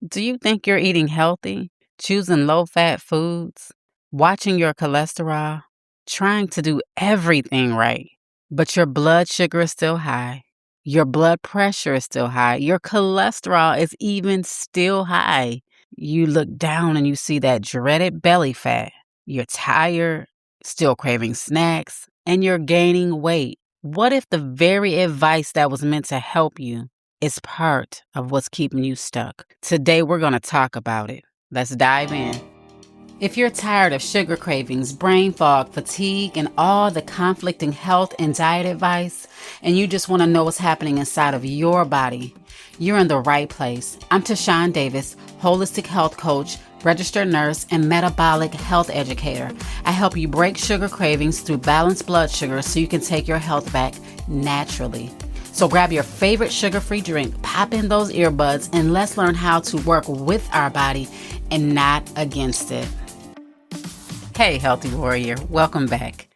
Do you think you're eating healthy, choosing low fat foods, watching your cholesterol, trying to do everything right, but your blood sugar is still high? Your blood pressure is still high. Your cholesterol is even still high. You look down and you see that dreaded belly fat. You're tired, still craving snacks, and you're gaining weight. What if the very advice that was meant to help you is part of what's keeping you stuck? Today, we're going to talk about it. Let's dive in. If you're tired of sugar cravings, brain fog, fatigue, and all the conflicting health and diet advice, and you just want to know what's happening inside of your body, you're in the right place. I'm TaShawn Davis, holistic health coach, registered nurse, and metabolic health educator. I help you break sugar cravings through balanced blood sugar so you can take your health back naturally. So grab your favorite sugar-free drink, pop in those earbuds, and let's learn how to work with our body and not against it. Hey, Healthy Warrior, welcome back.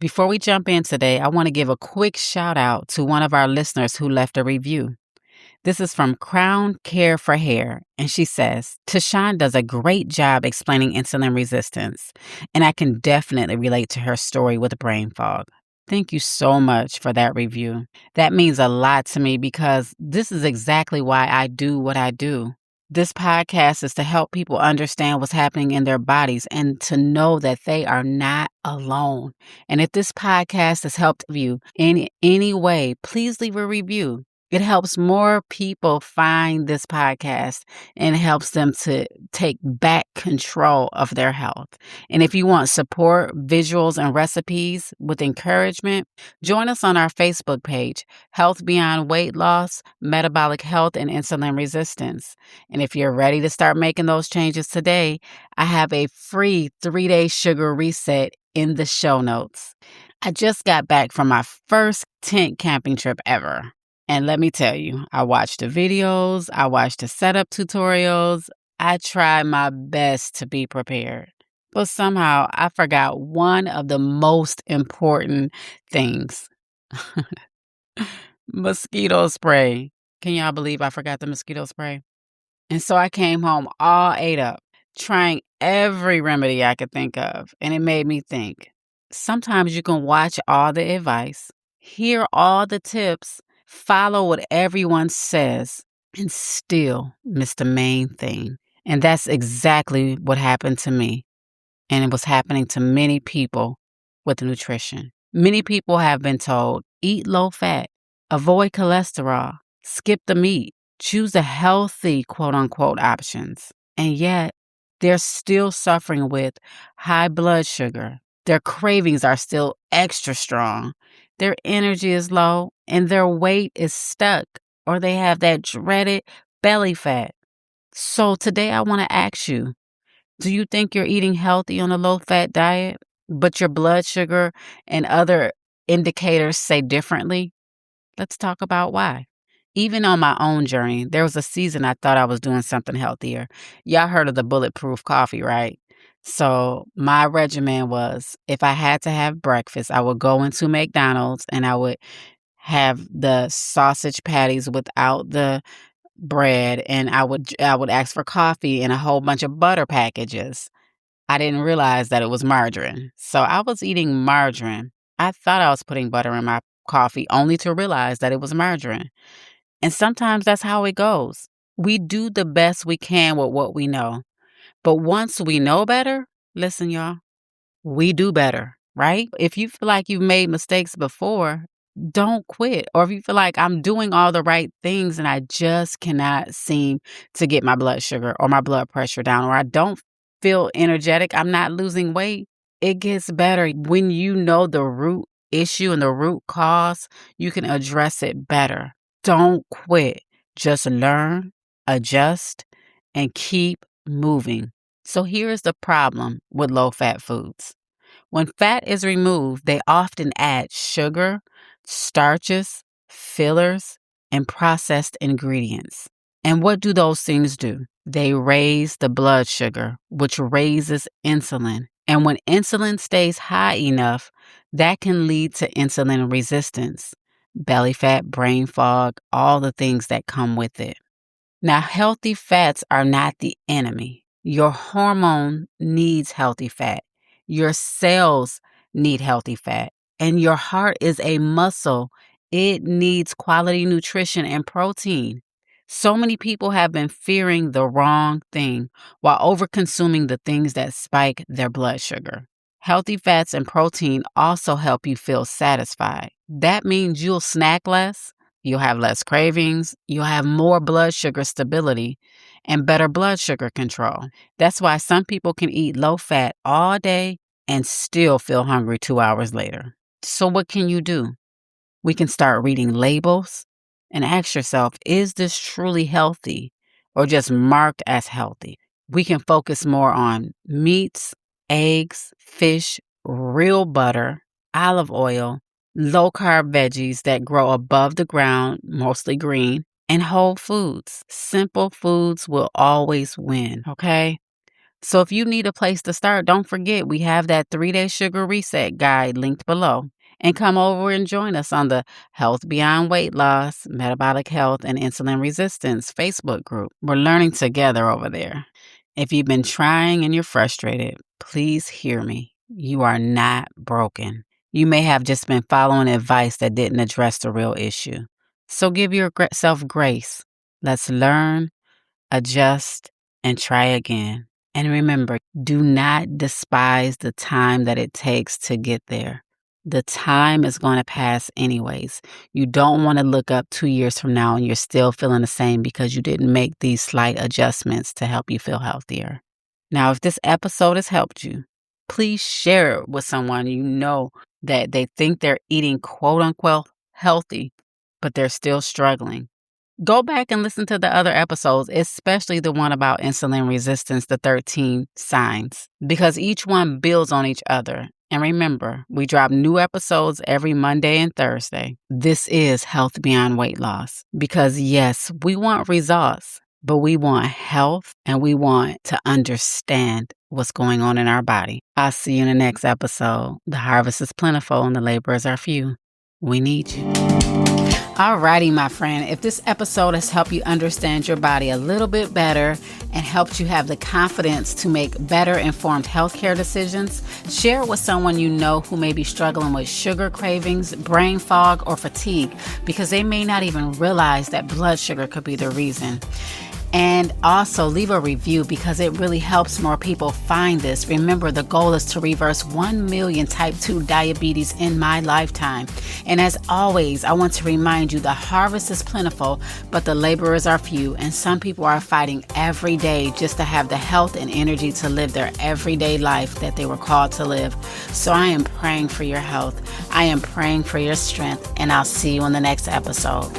Before we jump in today, I want to give a quick shout out to one of our listeners who left a review. This is from Crown Care for Hair, and she says, TaShawn does a great job explaining insulin resistance, and I can definitely relate to her story with brain fog. Thank you so much for that review. That means a lot to me because this is exactly why I do what I do. This podcast is to help people understand what's happening in their bodies and to know that they are not alone. And if this podcast has helped you in any way, please leave a review. It helps more people find this podcast and helps them to take back control of their health. And if you want support, visuals, and recipes with encouragement, join us on our Facebook page, Health Beyond Weight Loss, Metabolic Health, and Insulin Resistance. And if you're ready to start making those changes today, I have a free 3-day sugar reset in the show notes. I just got back from my first tent camping trip ever. And let me tell you, I watched the videos, I watched the setup tutorials, I tried my best to be prepared. But somehow I forgot one of the most important things. Mosquito spray. Can y'all believe I forgot the mosquito spray? And so I came home all ate up, trying every remedy I could think of. And it made me think, sometimes you can watch all the advice, hear all the tips, follow what everyone says, and still miss the main thing. And that's exactly what happened to me. And it was happening to many people with nutrition. Many people have been told, eat low fat, avoid cholesterol, skip the meat, choose the healthy quote unquote options. And yet they're still suffering with high blood sugar. Their cravings are still extra strong. Their energy is low and their weight is stuck, or they have that dreaded belly fat. So today I want to ask you, do you think you're eating healthy on a low-fat diet, but your blood sugar and other indicators say differently? Let's talk about why. Even on my own journey, there was a season I thought I was doing something healthier. Y'all heard of the bulletproof coffee, right? So my regimen was, if I had to have breakfast, I would go into McDonald's and I would have the sausage patties without the bread, and I would ask for coffee and a whole bunch of butter packages. I didn't realize that it was margarine. So I was eating margarine. I thought I was putting butter in my coffee only to realize that it was margarine. And sometimes that's how it goes. We do the best we can with what we know. But once we know better, listen, y'all, we do better, right? If you feel like you've made mistakes before, don't quit. Or if you feel like I'm doing all the right things and I just cannot seem to get my blood sugar or my blood pressure down, or I don't feel energetic, I'm not losing weight, it gets better. When you know the root issue and the root cause, you can address it better. Don't quit. Just learn, adjust, and keep moving. So here's the problem with low-fat foods. When fat is removed, they often add sugar, starches, fillers, and processed ingredients. And what do those things do? They raise the blood sugar, which raises insulin. And when insulin stays high enough, that can lead to insulin resistance, belly fat, brain fog, all the things that come with it. Now, healthy fats are not the enemy. Your hormone needs healthy fat. Your cells need healthy fat. And your heart is a muscle. It needs quality nutrition and protein. So many people have been fearing the wrong thing while overconsuming the things that spike their blood sugar. Healthy fats and protein also help you feel satisfied. That means you'll snack less, you'll have less cravings, you'll have more blood sugar stability, and better blood sugar control. That's why some people can eat low fat all day and still feel hungry 2 hours later. So, what can you do? We can start reading labels and ask yourself, is this truly healthy or just marked as healthy? We can focus more on meats, eggs, fish, real butter, olive oil, low carb veggies that grow above the ground, mostly green, and whole foods. Simple foods will always win, okay? So if you need a place to start, don't forget we have that 3-day sugar reset guide linked below. And come over and join us on the Health Beyond Weight Loss, Metabolic Health, and Insulin Resistance Facebook group. We're learning together over there. If you've been trying and you're frustrated, please hear me. You are not broken. You may have just been following advice that didn't address the real issue. So give yourself grace. Let's learn, adjust, and try again. And remember, do not despise the time that it takes to get there. The time is going to pass anyways. You don't want to look up 2 years from now and you're still feeling the same because you didn't make these slight adjustments to help you feel healthier. Now, if this episode has helped you, please share it with someone you know that they think they're eating quote unquote healthy, but they're still struggling. Go back and listen to the other episodes, especially the one about insulin resistance, the 13 signs, because each one builds on each other. And remember, we drop new episodes every Monday and Thursday. This is Health Beyond Weight Loss because, yes, we want results, but we want health and we want to understand what's going on in our body. I'll see you in the next episode. The harvest is plentiful and the laborers are few. We need you. Alrighty, my friend, if this episode has helped you understand your body a little bit better and helped you have the confidence to make better informed healthcare decisions, share it with someone you know who may be struggling with sugar cravings, brain fog, or fatigue because they may not even realize that blood sugar could be the reason. And also leave a review because it really helps more people find this. Remember, the goal is to reverse 1 million type 2 diabetes in my lifetime. And as always, I want to remind you the harvest is plentiful, but the laborers are few. And some people are fighting every day just to have the health and energy to live their everyday life that they were called to live. So I am praying for your health. I am praying for your strength. And I'll see you on the next episode.